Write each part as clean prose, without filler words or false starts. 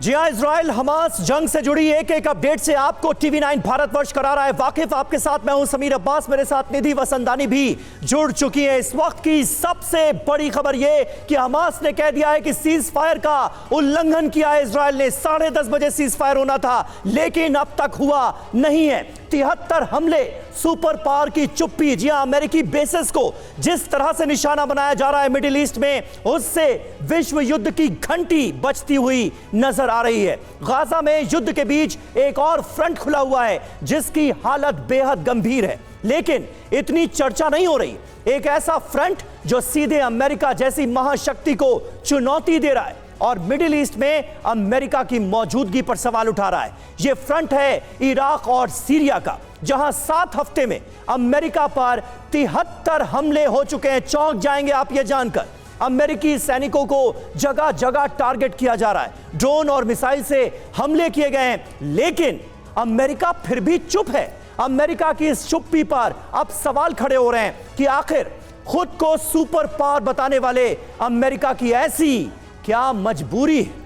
जी हां, Israel Hamas जंग से जुड़ी एक एक अपडेट से आपको टीवी 9 भारतवर्ष करा रहा है वाकिफ। आपके साथ मैं हूं समीर अब्बास, मेरे साथ निधि वसंतानी भी जुड़ चुकी है। इस वक्त की सबसे बड़ी खबर यह कि हमास ने कह दिया है कि सीज फायर का उल्लंघन किया है इजराइल ने। 10:30 बजे सीज फायर होना था लेकिन अब तक हुआ नहीं है। 73 हमले, सुपर पावर की चुप्पी। जी हां, अमेरिकी बेसेस को जिस तरह से निशाना बनाया जा रहा है मिडिल ईस्ट में, उससे विश्व युद्ध की घंटी बजती हुई नजर आ रही है। गाजा में युद्ध के बीच एक और फ्रंट खुला हुआ है जिसकी हालत बेहद गंभीर है, लेकिन इतनी चर्चा नहीं हो रही। एक ऐसा फ्रंट जो सीधे अमेरिका जैसी महाशक्ति को चुनौती दे रहा है और मिडिल ईस्ट में अमेरिका की मौजूदगी पर सवाल उठा रहा है। यह फ्रंट है इराक और सीरिया का, जहां 7 हफ्ते में अमेरिका पर 73 हमले हो चुके हैं। चौंक जाएंगे आप यह जानकर। अमेरिकी सैनिकों को जगह जगह टारगेट किया जा रहा है, ड्रोन और मिसाइल से हमले किए गए हैं, लेकिन अमेरिका फिर भी चुप है। अमेरिका की इस चुप्पी पर अब सवाल खड़े हो रहे हैं कि आखिर खुद को सुपर पावर बताने वाले अमेरिका की ऐसी क्या मजबूरी है।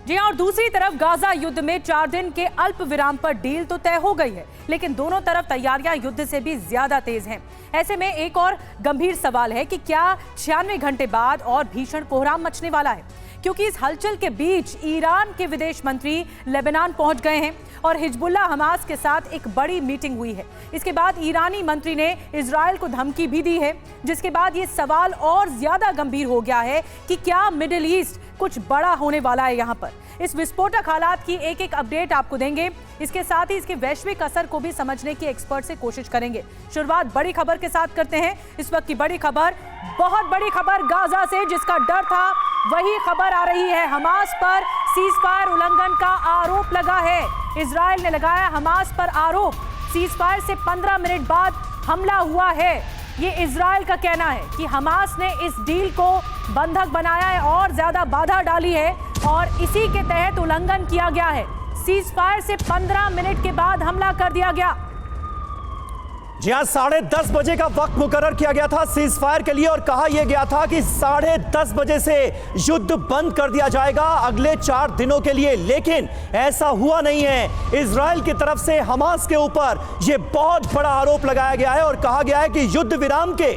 जी और दूसरी तरफ गाजा युद्ध में 4 दिन के अल्प विराम पर डील तो तय हो गई है, लेकिन दोनों तरफ तैयारियां युद्ध से भी ज्यादा तेज हैं। ऐसे में एक और गंभीर सवाल है कि क्या 96 घंटे बाद और भीषण कोहराम मचने वाला है, क्योंकि इस हलचल के बीच ईरान के विदेश मंत्री लेबनान पहुंच गए हैं और हिजबुल्लाह हमास के साथ एक बड़ी मीटिंग हुई है। इसके बाद ईरानी मंत्री ने इजराइल को धमकी भी दी है, जिसके बाद ये सवाल और ज्यादा गंभीर हो गया है कि क्या मिडिल ईस्ट कुछ बड़ा होने वाला है। यहाँ पर इस विस्फोटक हालात की एक एक अपडेट आपको देंगे। इसके साथ ही इसके वैश्विक असर को भी समझने की एक्सपर्ट से कोशिश करेंगे। शुरुआत बड़ी खबर के साथ करते हैं। इस वक्त की बड़ी खबर, बहुत बड़ी खबर गाजा से, जिसका डर था वही खबर आ रही है। हमास पर सीज फायर उल्लंघन का आरोप लगा है। इजराइल ने लगाया हमास पर आरोप। सीज फायर से 15 मिनट बाद हमला हुआ है। ये इजराइल का कहना है कि हमास ने इस डील को बंधक बनाया है और ज्यादा बाधा डाली है और इसी के तहत उल्लंघन किया गया है। सीज फायर से 15 मिनट के बाद हमला कर दिया गया। जी हां, 10:30 बजे का वक्त मुकर्रर किया गया था सीज फायर के लिए और कहा यह गया था कि 10:30 बजे से युद्ध बंद कर दिया जाएगा अगले 4 दिनों के लिए, लेकिन ऐसा हुआ नहीं है। इजराइल की तरफ से हमास के ऊपर यह बहुत बड़ा आरोप लगाया गया है और कहा गया है कि युद्ध विराम के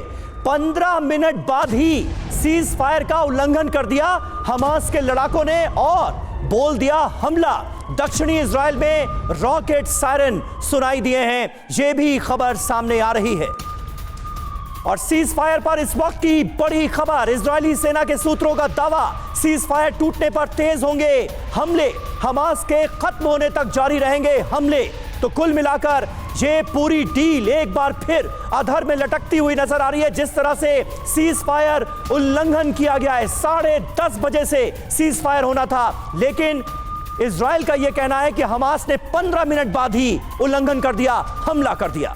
15 मिनट बाद ही सीज फायर का उल्लंघन कर दिया हमास के लड़ाकों ने और बोल दिया हमला। दक्षिणी इजराइल में रॉकेट सायरन सुनाई दिए हैं, यह भी खबर सामने आ रही है। और सीज फायर पर इस वक्त की बड़ी खबर, इजरायली सेना के सूत्रों का दावा, सीज फायर टूटने पर तेज होंगे हमले, हमास के खत्म होने तक जारी रहेंगे हमले। तो कुल मिलाकर ये पूरी डील एक बार फिर अधर में लटकती हुई नजर आ रही है। जिस तरह से सीज फायर उल्लंघन किया गया है, 10:30 बजे से सीज फायर होना था, लेकिन इजराइल का यह कहना है कि हमास ने 15 मिनट बाद ही उल्लंघन कर दिया, हमला कर दिया।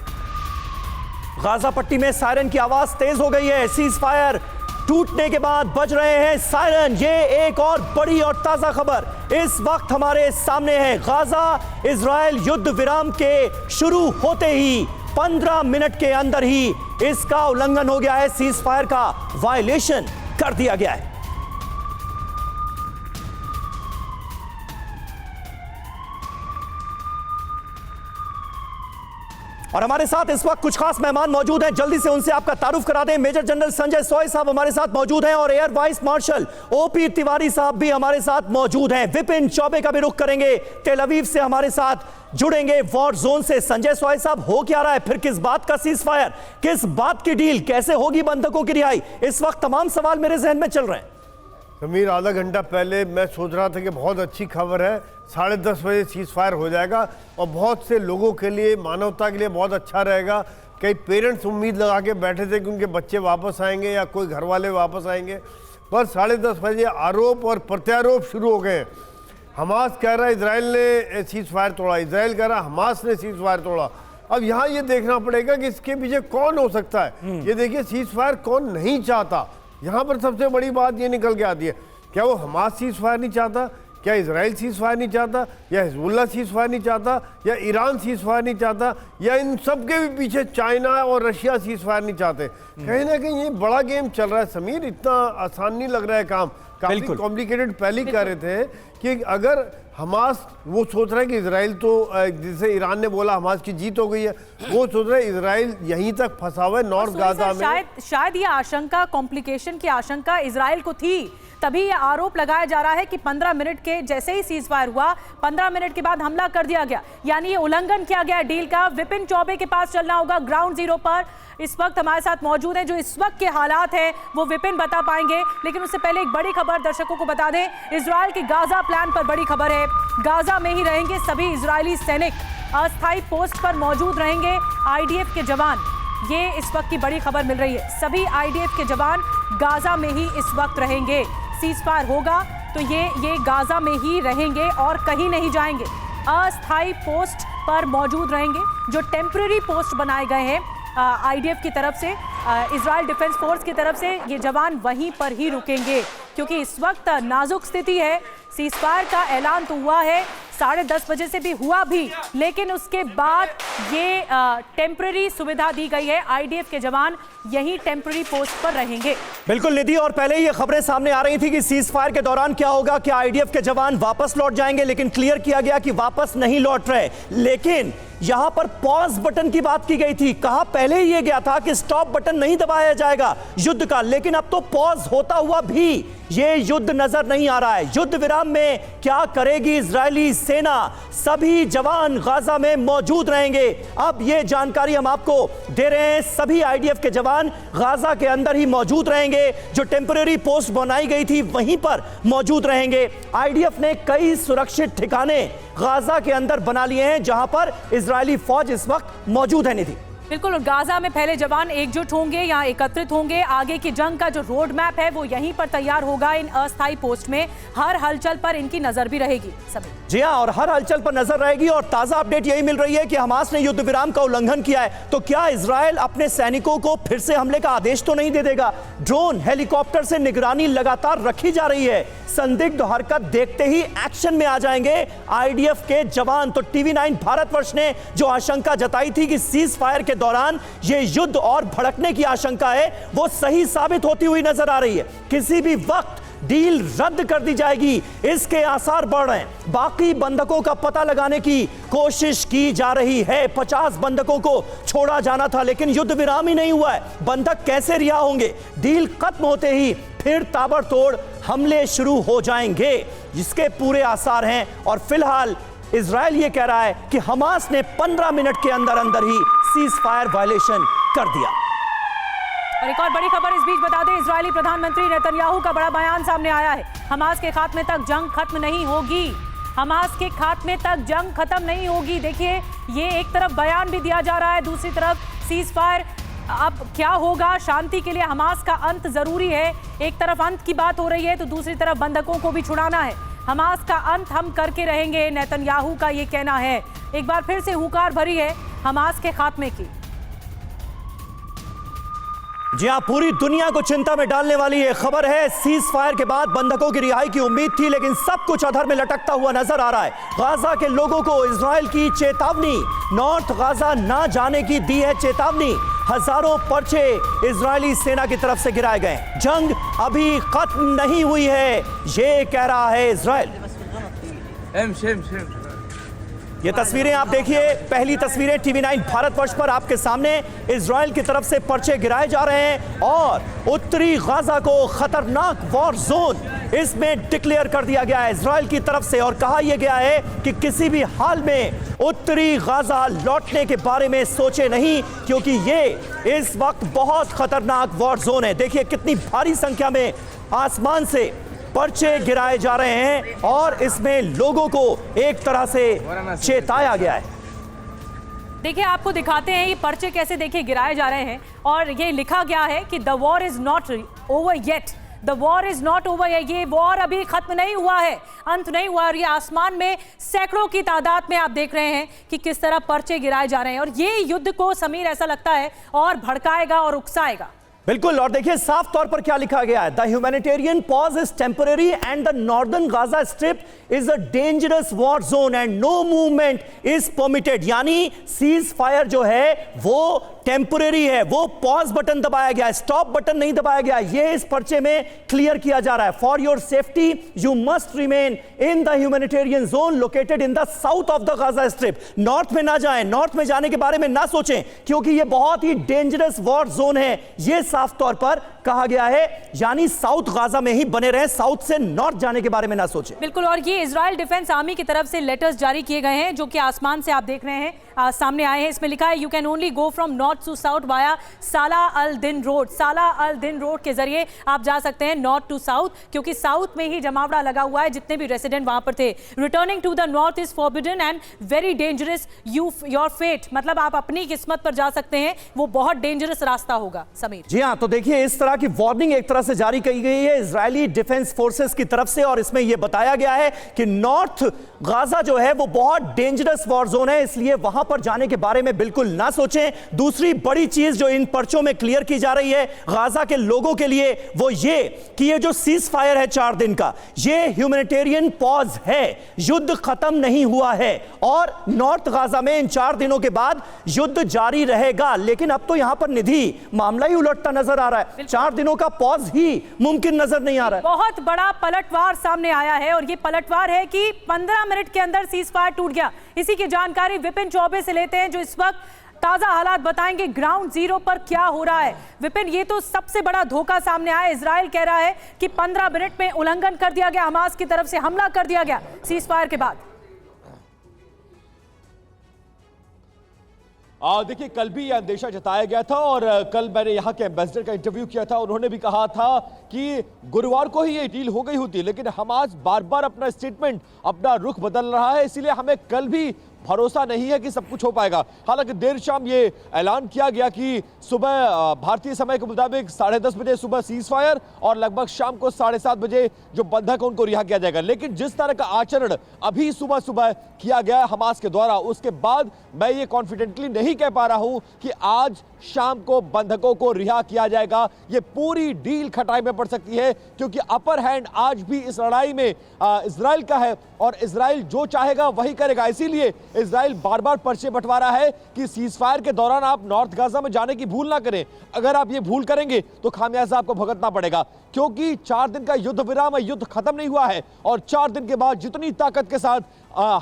गाजा पट्टी में सायरन की आवाज तेज हो गई है। सीज फायर टूटने के बाद बज रहे हैं सायरन। ये एक और बड़ी और ताजा खबर इस वक्त हमारे सामने है। गाजा इजराइल युद्ध विराम के शुरू होते ही 15 मिनट के अंदर ही इसका उल्लंघन हो गया है, सीज फायर का वायलेशन कर दिया गया है। और हमारे साथ इस वक्त कुछ खास मेहमान मौजूद हैं, जल्दी से उनसे आपका तारुफ करा दें। मेजर जनरल संजय सोय साहब हमारे साथ मौजूद हैं और air vice marshal OP Tiwari साहब भी हमारे साथ मौजूद हैं। विपिन चौबे का भी रुख करेंगे, तेल अवीव से हमारे साथ जुड़ेंगे वॉर जोन से। संजय सोय साहब, हो क्या रहा है फिर? किस बात का सीज फायर, किस बात की डील, कैसे होगी बंधकों की रिहाई? इस वक्त तमाम सवाल मेरे जहन में चल रहे हैं। समीर, आधा घंटा पहले मैं सोच रहा था कि बहुत अच्छी खबर है, 10:30 बजे सीज फायर हो जाएगा और बहुत से लोगों के लिए, मानवता के लिए बहुत अच्छा रहेगा। कई पेरेंट्स उम्मीद लगा के बैठे थे कि उनके बच्चे वापस आएंगे या कोई घर वाले वापस आएंगे, पर 10:30 बजे आरोप और प्रत्यारोप शुरू हो गए। हमास कह रहा है इजराइल ने सीज फायर तोड़ा, इजराइल कह रहा है हमास ने सीज फायर तोड़ा। अब यहाँ ये देखना पड़ेगा कि इसके पीछे कौन हो सकता है। ये देखिए, सीज फायर कौन नहीं चाहता, यहाँ पर सबसे बड़ी बात ये निकल के आती है। क्या वो हमास सीज फायर नहीं चाहता, क्या इजराइल सीज फायर नहीं चाहता, या हिजबुल्लाह सीज फायर नहीं चाहता, या ईरान सीज फायर नहीं चाहता, या इन सब के भी पीछे चाइना और रशिया सीज फायर नहीं चाहते? कहीं ना कहीं ये बड़ा गेम चल रहा है समीर, इतना आसान नहीं लग रहा है काम। काफी कॉम्प्लिकेटेड पहले ही कह रहे थे कि अगर हमास वो सोच रहा है कि इजराइल तो जैसे ईरान ने बोला हमास की जीत हो गई है, वो सोच रहे हैं इजराइल यहीं तक फंसा हुआ है नॉर्थ गाजा में। शायद ये आशंका, कॉम्प्लिकेशन की आशंका इजराइल को थी, तभी ये आरोप लगाया जा रहा है कि 15 मिनट के जैसे ही सीज फायर हुआ 15 मिनट के बाद हमला कर दिया गया, यानी ये उल्लंघन किया गया डील का। विपिन चौबे के पास चलना होगा, ग्राउंड जीरो पर इस वक्त हमारे साथ मौजूद है। जो इस वक्त के हालात हैं वो विपिन बता पाएंगे, लेकिन उससे पहले एक बड़ी खबर दर्शकों को बता दें। इजराइल के गाजा प्लान पर बड़ी खबर है। गाजा में ही रहेंगे सभी इजरायली सैनिक, अस्थायी पोस्ट पर मौजूद रहेंगे आईडीएफ के जवान। ये इस वक्त की बड़ी खबर मिल रही है, सभी आईडीएफ के जवान गाजा में ही इस वक्त रहेंगे। सीज फायर होगा तो ये गाजा में ही रहेंगे और कहीं नहीं जाएंगे, अस्थायी पोस्ट पर मौजूद रहेंगे। जो टेम्पररी पोस्ट बनाए गए हैं आईडीएफ की तरफ से, इजराइल डिफेंस फोर्स की तरफ से, ये जवान वहीं पर ही रुकेंगे, क्योंकि इस वक्त नाजुक स्थिति है। सीज फायर का ऐलान तो हुआ है, 10:30 बजे से भी हुआ भी, लेकिन उसके बाद ये टेम्पररी सुविधा दी गई है, आईडीएफ के जवान यही टेम्पररी पोस्ट पर रहेंगे। बिल्कुल निधि, और पहले ये खबरें सामने आ रही थी कि सीज फायर के दौरान क्या होगा, क्या आईडीएफ के जवान वापस लौट जाएंगे, लेकिन क्लियर किया गया कि वापस नहीं लौट रहे। लेकिन यहां पर पॉज बटन की बात की गई थी, कहा पहले ही ये गया था कि स्टॉप बटन नहीं दबाया जाएगा युद्ध का, लेकिन अब तो पॉज होता हुआ भी ये युद्ध नजर नहीं आ रहा है। युद्ध विराम में क्या करेगी इजरायली सेना? सभी जवान गाजा में मौजूद रहेंगे। अब ये जानकारी हम आपको दे रहे हैं, सभी आईडीएफ के जवान गाजा के अंदर ही मौजूद रहेंगे। जो टेम्पररी पोस्ट बनाई गई थी वहीं पर मौजूद रहेंगे। आईडीएफ ने कई सुरक्षित ठिकाने गाजा के अंदर बना लिए हैं जहां पर इजरायली फौज इस वक्त मौजूद है। निधि, बिल्कुल, गाजा में पहले जवान एकजुट होंगे, यहाँ एकत्रित होंगे। आगे की जंग का जो रोड मैप है वो यहीं पर तैयार होगा। इन अस्थायी पोस्ट में हर हलचल पर इनकी नजर भी रहेगी सभी। जी हां, और हर हलचल पर नजर रहेगी। और ताजा अपडेट यही मिल रही है कि हमास ने युद्ध विराम का उल्लंघन किया है, तो क्या इजराइल अपने सैनिकों को फिर से हमले का आदेश तो नहीं दे देगा? ड्रोन, हेलीकॉप्टर से निगरानी लगातार रखी जा रही है। संदिग्ध हरकत देखते ही एक्शन में आ जाएंगे आईडीएफ के जवान। तो टीवी9 भारतवर्ष ने जो आशंका जताई थी कि सीज फायर के दौरान ये युद्ध और भड़कने की आशंका है, वो सही साबित होती हुई नजर आ रही है। किसी भी वक्त डील रद्द कर दी जाएगी, इसके आसार बढ़ रहे हैं। बाकी बंधकों का पता लगाने की कोशिश की जा रही है। 50 बंधकों को छोड़ा जाना था, लेकिन युद्ध विराम ही नहीं हुआ है। बंधक कैसे रिहा होंगे? डील खत्म होते ही फिर ताबड़तोड़ हमले शुरू हो जाएंगे, जिसके पूरे आसार हैं। और फिलहाल इजराइल ये कह रहा है कि हमास ने 15 मिनट के अंदर अंदर ही सीज फायर वायलेशन कर दिया। और एक और बड़ी खबर इस बीच बता दें, इजरायली प्रधानमंत्री नेतन्याहू का बड़ा बयान सामने आया है। हमास के खात्मे तक जंग खत्म नहीं होगी, हमास के खात्मे तक जंग खत्म नहीं होगी। देखिए, ये एक तरफ बयान भी दिया जा रहा है, दूसरी तरफ सीज फायर। अब क्या होगा? शांति के लिए हमास का अंत जरूरी है। एक तरफ अंत की बात हो रही है तो दूसरी तरफ बंधकों को भी छुड़ाना है। हमास का अंत हम करके रहेंगे, नेतन्याहू का ये कहना है। एक बार फिर से हुंकार भरी है हमास के खात्मे की। जी हां, पूरी दुनिया को चिंता में डालने वाली ये खबर है। सीज फायर के बाद बंधकों की रिहाई की उम्मीद थी, लेकिन सब कुछ अधर में लटकता हुआ नजर आ रहा है। गाजा के लोगों को इजराइल की चेतावनी, नॉर्थ गाजा ना जाने की दी है चेतावनी। हजारों पर्चे इजरायली सेना की तरफ से गिराए गए। जंग अभी खत्म नहीं हुई है, ये कह रहा है इजराइल। ये तस्वीरें आप देखिए, पहली तस्वीरें टीवी9 भारतवर्ष पर आपके सामने। इजराइल की तरफ से पर्चे गिराए जा रहे हैं और उत्तरी गाजा को खतरनाक वॉर जोन इसमें डिक्लेयर कर दिया गया है इजराइल की तरफ से। और कहा यह गया है कि किसी भी हाल में उत्तरी गाजा लौटने के बारे में सोचे नहीं, क्योंकि ये इस वक्त बहुत खतरनाक वॉर जोन है। देखिए कितनी भारी संख्या में आसमान से पर्चे गिराए जा रहे हैं और इसमें लोगों को एक तरह से चेताया गया है। देखिए, आपको दिखाते हैं ये पर्चे कैसे देखिए गिराए जा रहे हैं और ये लिखा गया है कि the war is not over yet, the war is not over. ये वॉर अभी खत्म नहीं हुआ है, अंत नहीं हुआ। और ये आसमान में सैकड़ों की तादाद में आप देख रहे हैं कि किस तरह पर्चे गिराए जा रहे हैं। और ये युद्ध को, समीर, ऐसा लगता है और भड़काएगा और उकसाएगा। बिल्कुल, और देखिए साफ तौर पर क्या लिखा गया है, the humanitarian pause is temporary and the northern Gaza Strip is a dangerous war zone and no movement is permitted. यानी सीज फायर जो है वो टेम्पररी है, वो पॉज बटन दबाया गया है, स्टॉप बटन नहीं दबाया गया। ये इस पर्चे में क्लियर किया जा रहा है। For your safety you must remain in the humanitarian zone located in the south of the Gaza strip. North में ना जाएं, नॉर्थ में जाने के बारे में ना सोचें, क्योंकि ये बहुत ही डेंजरस वॉर जोन है, ये साफ तौर पर कहा गया है। यानी साउथ गाजा में ही बने रहे, साउथ से नॉर्थ जाने के बारे में ना सोचें। बिल्कुल, और ये इजराइल डिफेंस आर्मी की तरफ से लेटर्स जारी किए गए हैं, जो कि आसमान से आप देख रहे हैं सामने आए हैं। इसमें लिखा है, you can only go from north to south via Salah al Din road. Salah al Din road के जरिए आप जा सकते हैं नॉर्थ टू साउथ, क्योंकि साउथ में ही जमावड़ा लगा हुआ है, जितने भी रेसिडेंट वहां पर थे। Returning to the north is forbidden and very dangerous your fate, मतलब आप अपनी किस्मत पर जा सकते हैं, वो बहुत डेंजरस रास्ता होगा। समीर जी हाँ, तो देखिए इस तरह की वार्निंग एक तरह से जारी की गई है इजरायली डिफेंस फोर्सेस की तरफ से, और इसमें यह बताया गया है कि नॉर्थ गाजा जो है वो बहुत डेंजरस वॉर जोन है, इसलिए वहां पर जाने के बारे में बिल्कुल ना सोचें। दूसरी बड़ी चीज जो इन पर्चों में क्लियर की जा रही है गाजा के लोगों के लिए, वो ये कि ये जो सीज फायर है 4 दिन का, ये ह्यूमैनिटेरियन पॉज है, युद्ध खत्म नहीं हुआ है, और नॉर्थ गाजा में इन 4 दिनों के बाद युद्ध जारी रहेगा। लेकिन अब तो यहां पर निधि मामला ही उलटता नजर आ रहा है, 4 दिनों का पॉज ही मुमकिन नजर नहीं आ रहा है। बहुत बड़ा पलटवार सामने आया है, और ये पलटवार है कि 15 मिनट के अंदर सीज फायर टूट गया। इसी की जानकारी विपिन चौबे से लेते हैं, जो इस वक्त ताजा हालात बताएंगे ग्राउंड जीरो पर क्या हो रहा है। विपिन, ये तो सबसे बड़ा धोखा सामने आया। इजराइल कह रहा है कि 15 मिनट में उल्लंघन कर दिया गया, हमास की तरफ से हमला कर दिया गया सीज फायर के बाद। देखिए, कल भी यह अंदेशा जताया गया था, और कल मैंने यहाँ के एम्बेसडर का इंटरव्यू किया था, उन्होंने भी कहा था कि गुरुवार को ही ये डील हो गई होती, लेकिन हमास बार बार अपना स्टेटमेंट, अपना रुख बदल रहा है, इसीलिए हमें कल भी भरोसा नहीं है कि सब कुछ हो पाएगा। हालांकि देर शाम ये ऐलान किया गया कि सुबह भारतीय समय के मुताबिक 10:30 बजे सुबह सीज फायर, और लगभग शाम को 7:30 बजे जो बंधक है उनको रिहा किया जाएगा। लेकिन जिस तरह का आचरण अभी सुबह सुबह किया गया हमास के द्वारा, उसके बाद मैं ये कॉन्फिडेंटली नहीं कह पा रहा हूं कि आज शाम को बंधकों को रिहा किया जाएगा। ये पूरी डील खटाई में पड़ सकती है, क्योंकि अपर हैंड आज भी इस लड़ाई में इजराइल का है, और इजराइल जो चाहेगा वही करेगा। इसीलिए इजराइल बार बार पर्चे बंटवा रहा है कि सीज फायर के दौरान आप नॉर्थ गाजा में जाने की भूल ना करें। अगर आप ये भूल करेंगे तो खामियाजा आपको भुगतना पड़ेगा, क्योंकि 4 दिन का युद्ध विराम है, युद्ध खत्म नहीं हुआ है, और 4 दिन के बाद जितनी ताकत के साथ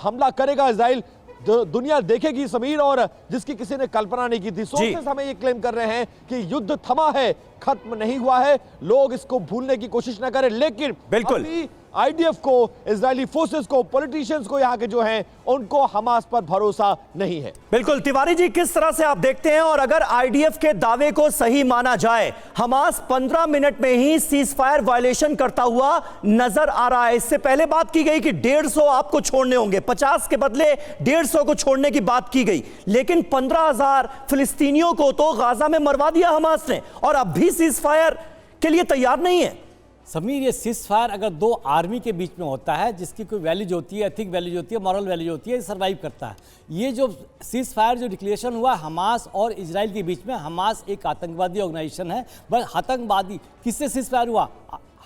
हमला करेगा इजराइल, दुनिया देखेगी समीर, और जिसकी किसी ने कल्पना नहीं की थी। सोर्सेस हमें ये क्लेम कर रहे हैं कि युद्ध थमा है, खत्म नहीं हुआ है, लोग इसको भूलने की कोशिश ना करें। लेकिन बिल्कुल आईडीएफ को, इजरायली फोर्सेस को, पॉलिटिशियंस को, यहाँ के जो हैं उनको हमास पर भरोसा नहीं है। बिल्कुल तिवारी जी, किस तरह से आप देखते हैं, और अगर आईडीएफ के दावे को सही माना जाए, हमास 15 मिनट में ही सीज फायर वायलेशन करता हुआ नजर आ रहा है। इससे पहले बात की गई कि 150 आपको छोड़ने होंगे, 50 के बदले 150 को छोड़ने की बात की गई, लेकिन 15,000 फिलिस्तीनियों को तो गाजा में मरवा दिया हमास ने, और अब भी सीज फायर के लिए तैयार नहीं है। समीर, ये सीज फायर अगर 2 आर्मी के बीच में होता है, जिसकी कोई वैल्यूज होती है, एथिक वैल्यूज होती है, मॉरल वैल्यूज होती है, सर्वाइव करता है। ये जो सीज फायर जो डिक्लेरेशन हुआ हमास और इजराइल के बीच में, हमास एक आतंकवादी ऑर्गेनाइजेशन है, बस आतंकवादी किससे सीज फायर हुआ?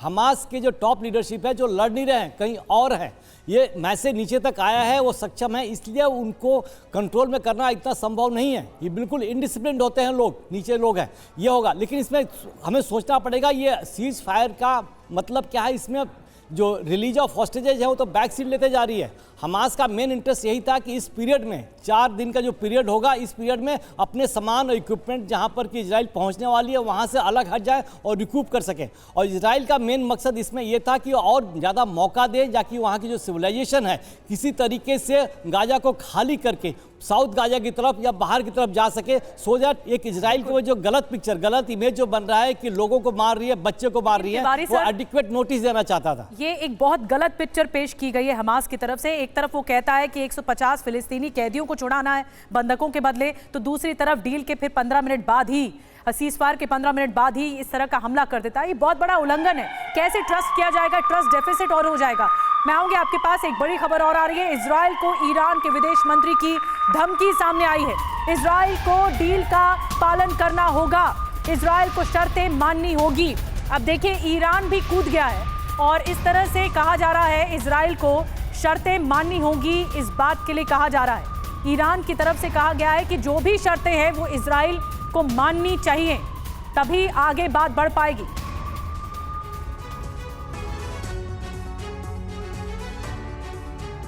हमास के जो टॉप लीडरशिप है, जो लड़ नहीं रहे हैं, कहीं और हैं, ये मैसेज नीचे तक आया है, वो सक्षम है, इसलिए उनको कंट्रोल में करना इतना संभव नहीं है। ये बिल्कुल इनडिसिप्लिन्ड होते हैं लोग, नीचे लोग हैं, ये होगा। लेकिन इसमें हमें सोचना पड़ेगा ये सीज फायर का मतलब क्या है। इसमें जो रिलीज ऑफ हॉस्टेजेज है वो तो बैक सीट लेते जा रही है। हमास का मेन इंटरेस्ट यही था कि इस पीरियड में, 4 दिन का जो पीरियड होगा, इस पीरियड में अपने सामान और इक्विपमेंट जहां पर कि इजराइल पहुंचने वाली है वहां से अलग हट जाए और रिकूप कर सके। और इजराइल का मेन मकसद इसमें यह था कि और ज़्यादा मौका दे, जाकि वहाँ की जो सिविलाइजेशन है किसी तरीके से गाजा को खाली करके साउथ गाजा की तरफ या बाहर की तरफ जा सके, सो दैट एक इजराइल को जो गलत पिक्चर, गलत इमेज जो बन रहा है कि लोगों को मार रही है, बच्चे को मार रही है, वो एडिक्वेट नोटिस देना चाहता था। ये एक बहुत गलत पिक्चर पेश की गई है हमास की तरफ से। एक तरफ वो कहता है कि 150 फिलिस्तीनी कैदियों को छुड़ाना है बंधकों के बदले, तो दूसरी तरफ डील के फिर 15 मिनट बाद ही, सीज फायर के 15 मिनट बाद ही इस तरह का हमला कर देता है। ये बहुत बड़ा उल्लंघन है। कैसे ट्रस्ट किया जाएगा? ट्रस्ट डेफिसिट और हो जाएगा। मैं आऊंगी आपके पास, एक बड़ी खबर और आ रही है। इजराइल को ईरान के विदेश मंत्री की धमकी सामने आई है। इजराइल को डील का पालन करना होगा। इजराइल को शर्तें माननी होगी। अब देखिए ईरान भी कूद गया है और इस तरह से कहा जा रहा है इजराइल को शर्तें माननी होगी। इस बात के लिए कहा जा रहा है, ईरान की तरफ से कहा गया है कि जो भी शर्तें हैं वो इजराइल को माननी चाहिए, तभी आगे बात बढ़ पाएगी।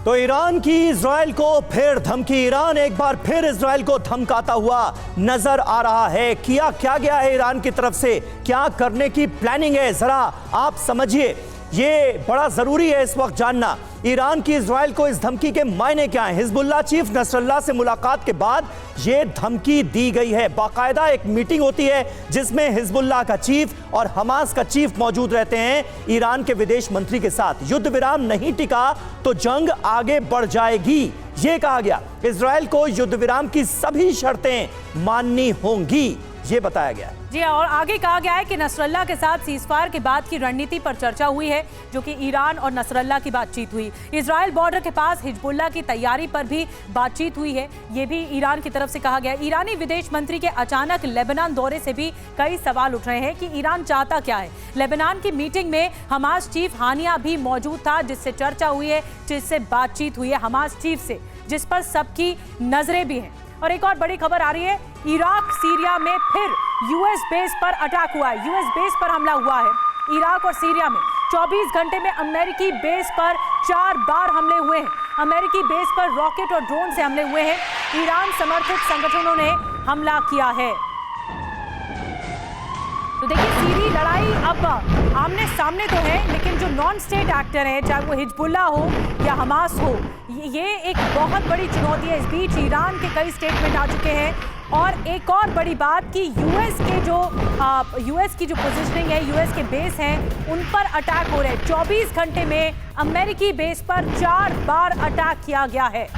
तो ईरान की इजराइल को फिर धमकी। ईरान एक बार फिर इजराइल को धमकाता हुआ नजर आ रहा है। किया क्या गया है ईरान की तरफ से, क्या करने की प्लानिंग है, जरा आप समझिए। ये बड़ा जरूरी है इस वक्त जानना, ईरान की इजराइल को इस धमकी के मायने क्या हैं। हिजबुल्लाह चीफ नसरल्लाह से मुलाकात के बाद ये धमकी दी गई है। बाकायदा एक मीटिंग होती है जिसमें हिजबुल्लाह का चीफ और हमास का चीफ मौजूद रहते हैं ईरान के विदेश मंत्री के साथ। युद्ध विराम नहीं टिका तो जंग आगे बढ़ जाएगी, ये कहा गया। इजराइल को युद्ध विराम की सभी शर्तें माननी होंगी, ये बताया गया है। जी और आगे कहा गया है कि नसरल्लाह के साथ सीजफायर के बाद की रणनीति पर चर्चा हुई है, जो कि ईरान और नसरल्लाह की बातचीत हुई। इजराइल बॉर्डर के पास हिजबुल्लाह की तैयारी पर भी बातचीत हुई है, ये भी ईरान की तरफ से कहा गया। ईरानी विदेश मंत्री के अचानक लेबनान दौरे से भी कई सवाल उठ रहे हैं कि ईरान चाहता क्या है। लेबनान की मीटिंग में हमास चीफ हानिया भी मौजूद था, जिससे चर्चा हुई है, जिससे बातचीत हुई है हमास चीफ से, जिस पर सबकी नजरें भी हैं। और एक और बड़ी खबर आ रही है, इराक सीरिया में फिर यूएस बेस पर अटैक हुआ है। यूएस बेस पर हमला हुआ है इराक और सीरिया में। 24 घंटे में अमेरिकी बेस पर 4 बार हमले हुए हैं। अमेरिकी बेस पर रॉकेट और ड्रोन से हमले हुए हैं। ईरान समर्थित संगठनों ने हमला किया है। तो देखिए सीरी लड़ाई अब आमने सामने तो है, लेकिन जो नॉन स्टेट एक्टर हैं, चाहे वो हिजबुल्लाह हो या हमास हो, ये एक बहुत बड़ी चुनौती है। इस बीच ईरान के कई स्टेटमेंट आ चुके हैं। और एक और बड़ी बात कि यूएस की जो पोजीशनिंग है, यूएस के बेस हैं, उन पर अटैक हो रहे हैं। 24 घंटे में अमेरिकी बेस पर 4 बार अटैक किया गया है।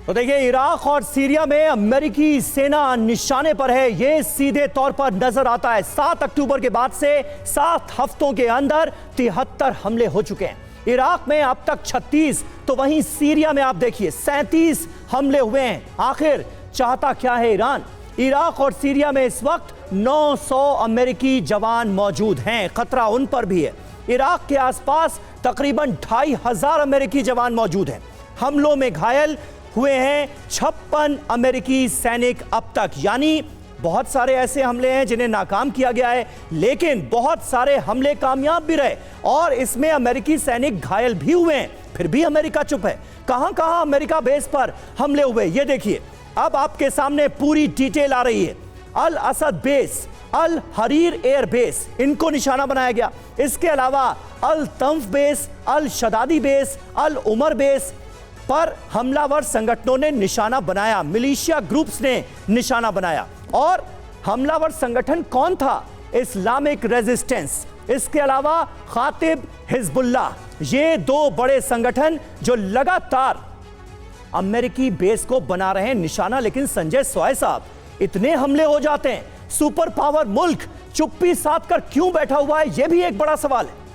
तो देखिए इराक और सीरिया में अमेरिकी सेना निशाने पर है, यह सीधे तौर पर नजर आता है। 7 अक्टूबर के बाद से 7 हफ्तों के अंदर 73 हमले हो चुके हैं। इराक में अब तक 36, तो वहीं सीरिया में आप देखिए 37 हमले हुए हैं। आखिर चाहता क्या है ईरान? इराक और सीरिया में इस वक्त 900 अमेरिकी जवान मौजूद हैं, खतरा उन पर भी है। इराक के आसपास तकरीबन 2500 अमेरिकी जवान मौजूद हैं। हमलों में घायल हुए हैं 56 अमेरिकी सैनिक अब तक, यानी बहुत सारे ऐसे हमले हैं जिन्हें नाकाम किया गया है, लेकिन बहुत सारे हमले कामयाब भी रहे और इसमें अमेरिकी सैनिक घायल भी हुए हैं। फिर भी अमेरिका चुप है। कहां कहां अमेरिका बेस पर हमले हुए, ये देखिए। अब आपके सामने पूरी डिटेल आ रही है। अल असद बेस, अल हरीर एयर बेस, इनको निशाना बनाया गया। इसके अलावा अल तंफ बेस, अल शदादी बेस, अल उमर बेस पर हमलावर संगठनों ने निशाना बनाया, मिलिशिया ग्रुप्स ने निशाना बनाया। और हमलावर संगठन कौन था? इस्लामिक रेजिस्टेंस, इसके अलावा खातिब हिजबुल्लाह, ये 2 बड़े संगठन जो लगातार अमेरिकी बेस को बना रहे हैं निशाना। लेकिन संजय सॉय साहब, इतने हमले हो जाते हैं, सुपर पावर मुल्क चुप्पी साध कर क्यों बैठा हुआ है, यह भी एक बड़ा सवाल है।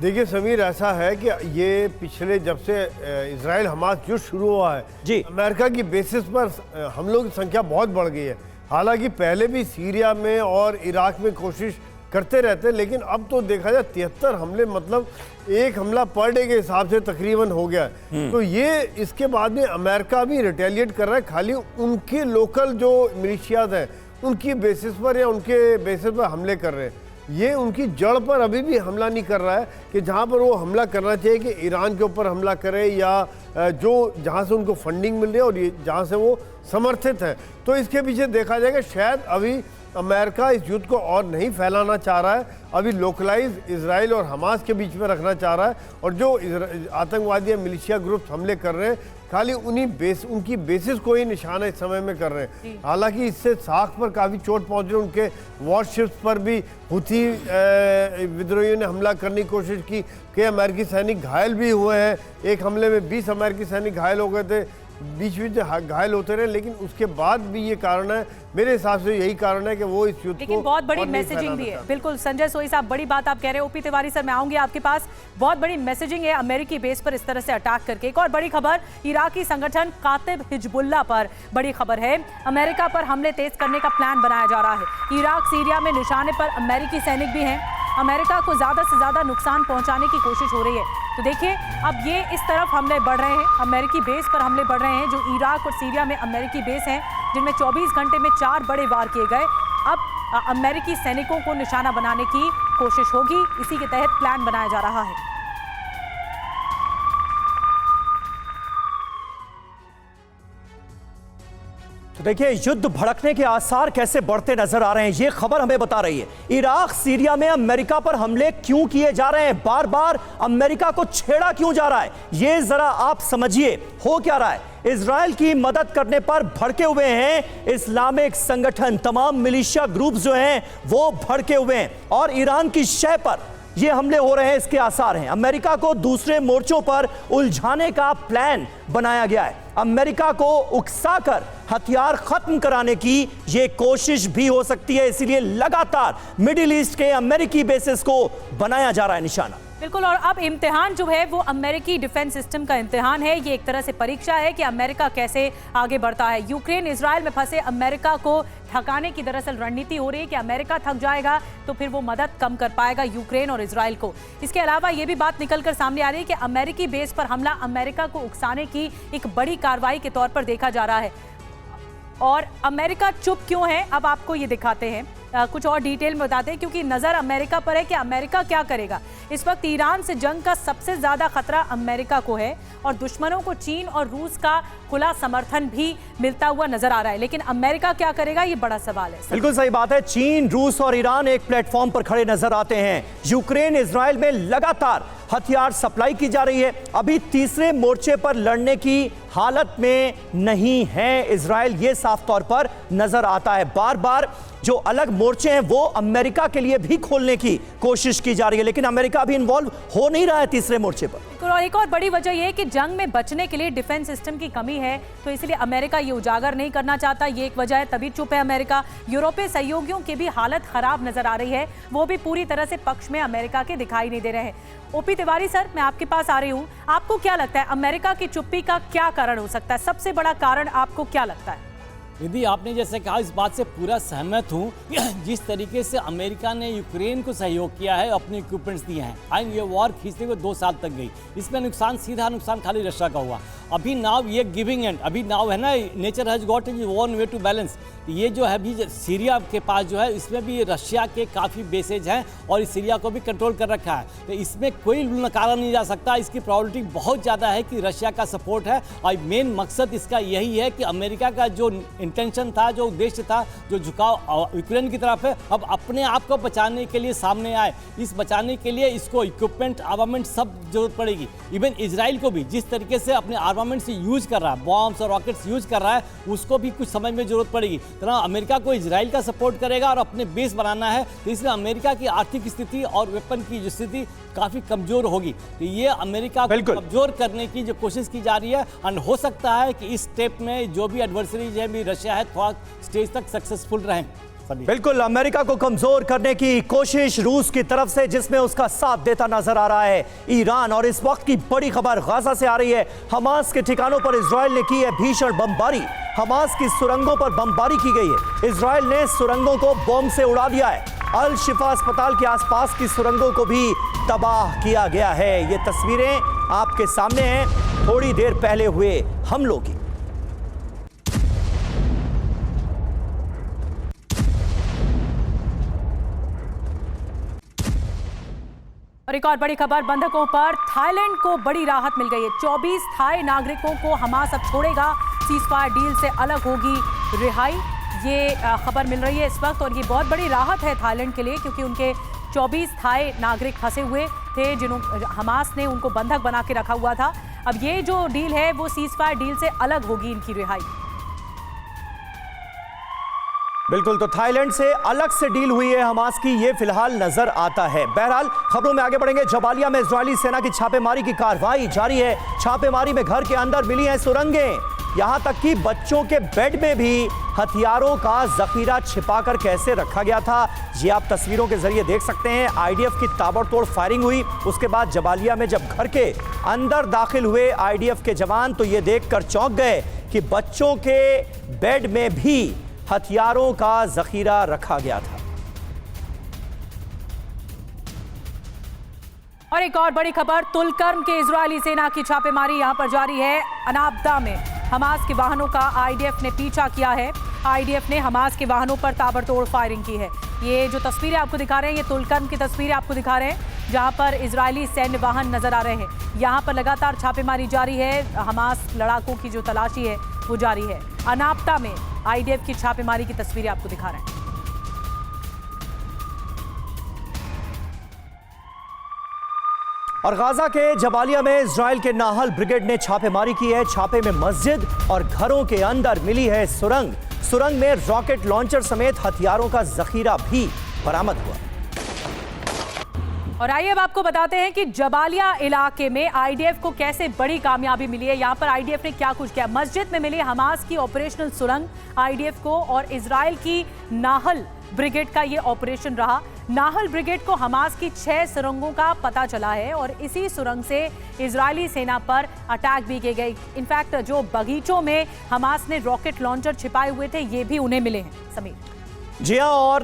देखिए समीर, ऐसा है कि ये पिछले जब से इजराइल हमास युद्ध शुरू हुआ है जी, अमेरिका की बेसिस पर हमलों की संख्या बहुत बढ़ गई है। हालांकि पहले भी सीरिया में और इराक में कोशिश करते रहते, लेकिन अब तो देखा जाए 73 हमले, मतलब एक हमला पर डे के हिसाब से तकरीबन हो गया है। तो ये इसके बाद में अमेरिका भी रिटेलिएट कर रहा है, खाली उनके लोकल जो मिलिशियाज हैं उनकी बेसिस पर या उनके बेसिस पर हमले कर रहे हैं। ये उनकी जड़ पर अभी भी हमला नहीं कर रहा है कि जहाँ पर वो हमला करना चाहिए कि ईरान के ऊपर हमला करे या जो जहाँ से उनको फंडिंग मिल रही है और ये जहाँ से वो समर्थित है। तो इसके पीछे देखा जाएगा शायद अभी अमेरिका इस युद्ध को और नहीं फैलाना चाह रहा है, अभी लोकलाइज इजराइल और हमास के बीच में रखना चाह रहा है। और जो आतंकवादी या मिलिशिया ग्रुप हमले कर रहे हैं खाली उनकी बेसिस को ही निशाना इस समय में कर रहे हैं। हालांकि इससे साख पर काफ़ी चोट पहुंच रही है, उनके वॉरशिप्स पर भी हुथी विद्रोहियों ने हमला करने की कोशिश की। कई अमेरिकी सैनिक घायल भी हुए हैं, एक हमले में 20 अमेरिकी सैनिक घायल हो गए थे। बीच बीच में घायल होते रहे, लेकिन उसके बाद भी ये कारण है, मेरे हिसाब से यही कारण है कि वो इस युद्ध लेकिन को बहुत बड़ी और नहीं मैसेजिंग भी है। फैलाना बिल्कुल संजय सोई साहब, बड़ी बात आप कह रहे हैं। ओपी तिवारी सर, मैं आऊंगी आपके पास। बहुत बड़ी मैसेजिंग है अमेरिकी बेस पर इस तरह से अटैक करके। एक और बड़ी खबर, इराकी संगठन कातिब हिजबुल्लाह पर बड़ी खबर है। अमेरिका पर हमले तेज करने का प्लान बनाया जा रहा है। इराक सीरिया में निशाने पर अमेरिकी सैनिक भी हैं। अमेरिका को ज्यादा से ज्यादा नुकसान पहुंचाने की कोशिश हो रही है। तो देखिए, अब ये इस तरफ हमले बढ़ रहे हैं, अमेरिकी बेस पर हमले बढ़ रहे हैं, जो इराक और सीरिया में अमेरिकी बेस हैं, जिनमें 24 घंटे में 4 बड़े वार किए गए। अब अमेरिकी सैनिकों को निशाना बनाने की कोशिश होगी, इसी के तहत प्लान बनाया जा रहा है। तो देखिए, युद्ध भड़कने के आसार कैसे बढ़ते नजर आ रहे हैं, ये खबर हमें बता रही है। इराक सीरिया में अमेरिका पर हमले क्यों किए जा रहे हैं, बार बार अमेरिका को छेड़ा क्यों जा रहा है, ये जरा आप समझिए हो क्या रहा है। इजराइल की मदद करने पर भड़के हुए हैं इस्लामिक संगठन, तमाम मिलिशिया ग्रुप जो हैं वो भड़के हुए हैं, और ईरान की शह पर ये हमले हो रहे हैं, इसके आसार हैं। अमेरिका को दूसरे मोर्चों पर उलझाने का प्लान बनाया गया है। अमेरिका को उकसाकर हथियार खत्म कराने की ये कोशिश भी हो सकती है, इसीलिए लगातार मिडिल ईस्ट के अमेरिकी बेसिस को बनाया जा रहा है निशाना। बिल्कुल, और अब इम्तिहान जो है वो अमेरिकी डिफेंस सिस्टम का इम्तिहान है। ये एक तरह से परीक्षा है कि अमेरिका कैसे आगे बढ़ता है। यूक्रेन इजराइल में फंसे अमेरिका को थकाने की दरअसल रणनीति हो रही है कि अमेरिका थक जाएगा तो फिर वो मदद कम कर पाएगा यूक्रेन और इजराइल को। इसके अलावा ये भी बात निकलकर सामने आ रही है कि अमेरिकी बेस पर हमला अमेरिका को उकसाने की एक बड़ी कार्रवाई के तौर पर देखा जा रहा है। और अमेरिका चुप क्यों है, अब आपको ये दिखाते हैं, कुछ और डिटेल में बताते हैं, क्योंकि नजर अमेरिका पर है कि अमेरिका क्या करेगा। इस वक्त ईरान से जंग का सबसे ज्यादा खतरा अमेरिका को है, और दुश्मनों को चीन और रूस का खुला समर्थन भी मिलता हुआ नजर आ रहा है। लेकिन अमेरिका क्या करेगा, ये बड़ा सवाल है। बिल्कुल सही बात है। चीन, रूस और ईरान एक प्लेटफॉर्म पर खड़े नजर आते हैं। यूक्रेन इजराइल में लगातार हथियार सप्लाई की जा रही है। अभी तीसरे मोर्चे पर लड़ने की हालत में नहीं है इजराइल, ये साफ तौर पर नजर आता है। बार बार जो अलग मोर्चे हैं वो अमेरिका के लिए भी खोलने की कोशिश की जा रही है, लेकिन अमेरिका भी इन्वॉल्व हो नहीं रहा है तीसरे मोर्चे पर। और एक और बड़ी वजह यह है कि जंग में बचने के लिए डिफेंस सिस्टम की कमी है, तो इसलिए अमेरिका ये उजागर नहीं करना चाहता, ये एक वजह है, तभी चुप है अमेरिका। यूरोपीय सहयोगियों की भी हालत खराब नजर आ रही है, वो भी पूरी तरह से पक्ष में अमेरिका के दिखाई नहीं दे रहे हैं। ओपी तिवारी सर, मैं आपके पास आ रही हूँ, आपको क्या लगता है अमेरिका की चुप्पी का क्या कारण हो सकता है, सबसे बड़ा कारण आपको क्या लगता है? यदि आपने जैसे कहा, इस बात से पूरा सहमत हूँ। जिस तरीके से अमेरिका ने यूक्रेन को सहयोग किया है, अपने इक्विपमेंट्स दिए हैं, एंड ये वॉर खींचते हुए 2 साल तक गई, इसमें नुकसान, सीधा नुकसान खाली रशिया का हुआ। अभी नाव ये गिविंग एंड, अभी नाव है ना, nature has got one way to balance. ये जो है अभी सीरिया के पास जो है, इसमें भी रशिया के काफ़ी बेसेज हैं और इस सीरिया को भी कंट्रोल कर रखा है, तो इसमें कोई नकारा नहीं जा सकता। इसकी प्रॉबिलिटी बहुत ज़्यादा है कि रशिया का सपोर्ट है, और मेन मकसद इसका यही है कि अमेरिका का जो इंटेंशन था, जो उद्देश्य था, जो झुकाव यूक्रेन की तरफ है, अब अपने आप को बचाने के लिए सामने आए। इस बचाने के लिए इसको इक्विपमेंट, आर्मामेंट सब जरूरत पड़ेगी। इवन इजराइल को भी जिस तरीके से अपने आर्मामेंट से यूज कर रहा है, बॉम्ब्स और रॉकेट्स यूज कर रहा है, उसको भी कुछ समय में जरूरत पड़ेगी। तरह अमेरिका को इजराइल का सपोर्ट करेगा और अपने बेस बनाना है, तो इसलिए अमेरिका की आर्थिक स्थिति और वेपन की जो स्थिति काफी कमजोर होगी, तो ये अमेरिका को कमजोर करने की जो कोशिश की जा रही है। एंड हो सकता है कि इस स्टेप में जो भी एडवर्सरीज है, भी रशिया है, थोड़ा स्टेज तक सक्सेसफुल रहें। बिल्कुल, अमेरिका को कमजोर करने की कोशिश रूस की तरफ से, जिसमें उसका साथ देता नजर आ रहा है ईरान। और इस वक्त की बड़ी खबर गाजा से आ रही है। हमास के ठिकानों पर इजराइल ने की है भीषण बमबारी। हमास की सुरंगों पर बमबारी की गई है। इजराइल ने सुरंगों को बम से उड़ा दिया है। अल शिफा अस्पताल के आसपास की सुरंगों को भी तबाह किया गया है। ये तस्वीरें आपके सामने हैं थोड़ी देर पहले हुए हमलों की। और एक और बड़ी खबर, बंधकों पर थाईलैंड को बड़ी राहत मिल गई है। 24 थाई नागरिकों को हमास अब छोड़ेगा, सीजफायर डील से अलग होगी रिहाई, ये खबर मिल रही है इस वक्त। और ये बहुत बड़ी राहत है थाईलैंड के लिए, क्योंकि उनके 24 थाई नागरिक फंसे हुए थे, जिन्होंने हमास ने उनको बंधक बना के रखा हुआ था। अब ये जो डील है वो सीजफायर डील से अलग होगी इनकी रिहाई। बिल्कुल, तो थाईलैंड से अलग से डील हुई है हमास की, ये फिलहाल नजर आता है। बहरहाल खबरों में आगे बढ़ेंगे। जबालिया में इजरायली सेना की छापेमारी की कार्रवाई जारी है। छापेमारी में घर के अंदर मिली हैं सुरंगें, यहां तक कि बच्चों के बेड में भी हथियारों का जखीरा छिपाकर कैसे रखा गया था, ये आप तस्वीरों के जरिए देख सकते हैं। आईडीएफ की ताबड़तोड़ फायरिंग हुई, उसके बाद जबालिया में जब घर के अंदर दाखिल हुए आईडीएफ के जवान तो ये देखकर चौंक गए कि बच्चों के बेड में भी हथियारों का जखीरा रखा गया था। और एक और बड़ी खबर, तुलकर्म के इजरायली सेना की छापेमारी यहां पर जारी है। अनाबदा में हमास के वाहनों का आईडीएफ ने पीछा किया है। आईडीएफ ने हमास के वाहनों पर ताबड़तोड़ फायरिंग की है। ये जो तस्वीरें आपको दिखा रहे हैं, ये तुलकर्म की तस्वीरें आपको दिखा रहे हैं, जहां पर इजरायली सैन्य वाहन नजर आ रहे हैं। यहां पर लगातार छापेमारी जारी है। हमास लड़ाकों की जो तलाशी है वो जारी है। अनाबदा में आईडीएफ की छापेमारी की तस्वीरें आपको दिखा रहे हैं। और गाजा के जबालिया में इजराइल के नाहल ब्रिगेड ने छापेमारी की है। छापे में मस्जिद और घरों के अंदर मिली है सुरंग। सुरंग में रॉकेट लॉन्चर समेत हथियारों का जखीरा भी बरामद हुआ। और आइए अब आपको बताते हैं कि जबालिया इलाके में आईडीएफ को कैसे बड़ी कामयाबी मिली है। यहाँ पर आईडीएफ ने क्या कुछ किया। मस्जिद में मिली हमास की ऑपरेशनल सुरंग आईडीएफ को, और इजराइल की नाहल ब्रिगेड का ये ऑपरेशन रहा। नाहल ब्रिगेड को हमास की 6 सुरंगों का पता चला है और इसी सुरंग से इजरायली सेना पर अटैक भी किए गए। इनफैक्ट जो बगीचों में हमास ने रॉकेट लॉन्चर छिपाए हुए थे ये भी उन्हें मिले हैं। समीर जी हाँ, और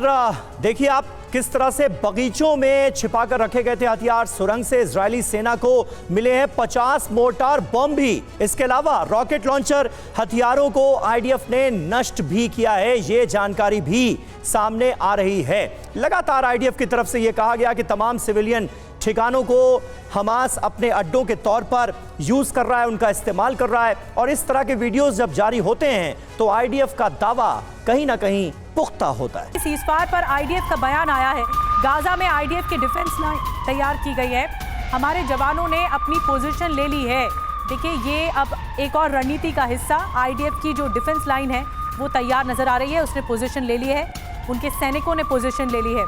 देखिए आप किस तरह से बगीचों में छिपाकर रखे गए थे हथियार। सुरंग से इजरायली सेना को मिले हैं 50 मोर्टार बम भी। इसके अलावा रॉकेट लॉन्चर हथियारों को आईडीएफ ने नष्ट भी किया है, ये जानकारी भी सामने आ रही है। लगातार आईडीएफ की तरफ से यह कहा गया कि तमाम सिविलियन ठिकानों को हमास अपने अड्डों के तौर पर यूज कर रहा है, उनका इस्तेमाल कर रहा है। और इस तरह के वीडियोस जब जारी होते हैं तो आईडीएफ का दावा कहीं ना कहीं पुख्ता होता है। सीज़फायर पर आईडीएफ का बयान आया है। गाजा में आईडीएफ की डिफेंस लाइन तैयार की गई है। हमारे जवानों ने अपनी पोजीशन ले ली है। देखिए ये अब एक और रणनीति का हिस्सा, आईडीएफ की जो डिफेंस लाइन है वो तैयार नजर आ रही है। उसने पोजीशन ले ली है, उनके सैनिकों ने पोजीशन ले ली है।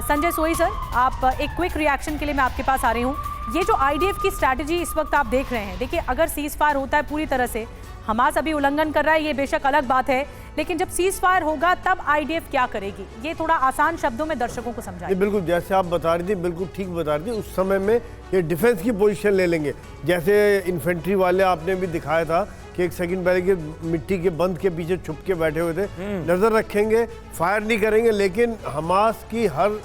संजय सोई सर, आप एक क्विक रिएक्शन के लिए मैं आपके पास आ रही हूँ। ये जो आईडीएफ की स्ट्रैटेजी इस वक्त आप देख रहे हैं, देखिए अगर सीज फायर होता है पूरी तरह से, हमास अभी उल्लंघन कर रहा है, ये बेशक अलग बात है, लेकिन जब सीज फायर होगा तब आईडीएफ क्या करेगी, ये थोड़ा आसान शब्दों में दर्शकों को समझाइए। बिल्कुल जैसे आप बता रही थी, बिल्कुल ठीक बता रही थी। उस समय में ये डिफेंस की पोजीशन ले लेंगे। जैसे इन्फेंट्री वाले आपने भी दिखाया था कि एक सेकंड पहले के मिट्टी के बंद के पीछे छुप के बैठे हुए थे, नज़र रखेंगे, फायर नहीं करेंगे, लेकिन हमास की हर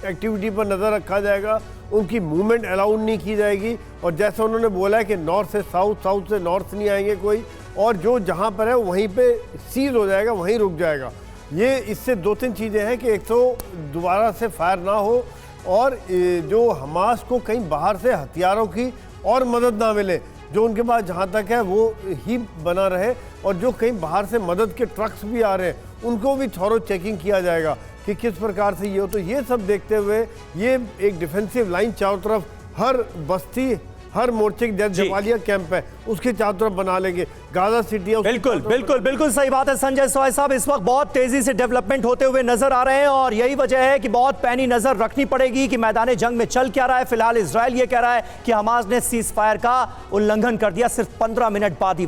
एक्टिविटी पर नज़र रखा जाएगा, उनकी मूवमेंट अलाउड नहीं की जाएगी। और जैसे उन्होंने बोला है कि नॉर्थ से साउथ, साउथ से नॉर्थ नहीं आएंगे कोई, और जो जहाँ पर है वहीं पे सीज हो जाएगा, वहीं रुक जाएगा। ये इससे 2-3 चीज़ें हैं कि एक तो दोबारा से फायर ना हो, और जो हमास को कहीं बाहर से हथियारों की और मदद ना मिले, जो उनके पास जहाँ तक है वो ही बना रहे, और जो कहीं बाहर से मदद के ट्रक्स भी आ रहे हैं उनको भी थॉरो चेकिंग किया जाएगा कि किस प्रकार से ये हो। तो ये सब देखते हुए ये एक डिफेंसिव लाइन चारों तरफ, हर बस्ती, हर मोर्चे की जबालिया कैंप है उसके चारों तरफ बना लेंगे। गाजा सिटी है, बिल्कुल बिल्कुल बिल्कुल सही बात है संजय सोय साहब। इस वक्त बहुत तेजी से डेवलपमेंट होते हुए नजर आ रहे हैं, और यही वजह है कि बहुत पैनी नजर रखनी पड़ेगी कि मैदान जंग में चल क्या रहा है। फिलहाल इजराइल ये कह रहा है कि हमास ने सीज फायर का उल्लंघन कर दिया, सिर्फ 15 मिनट बाद ही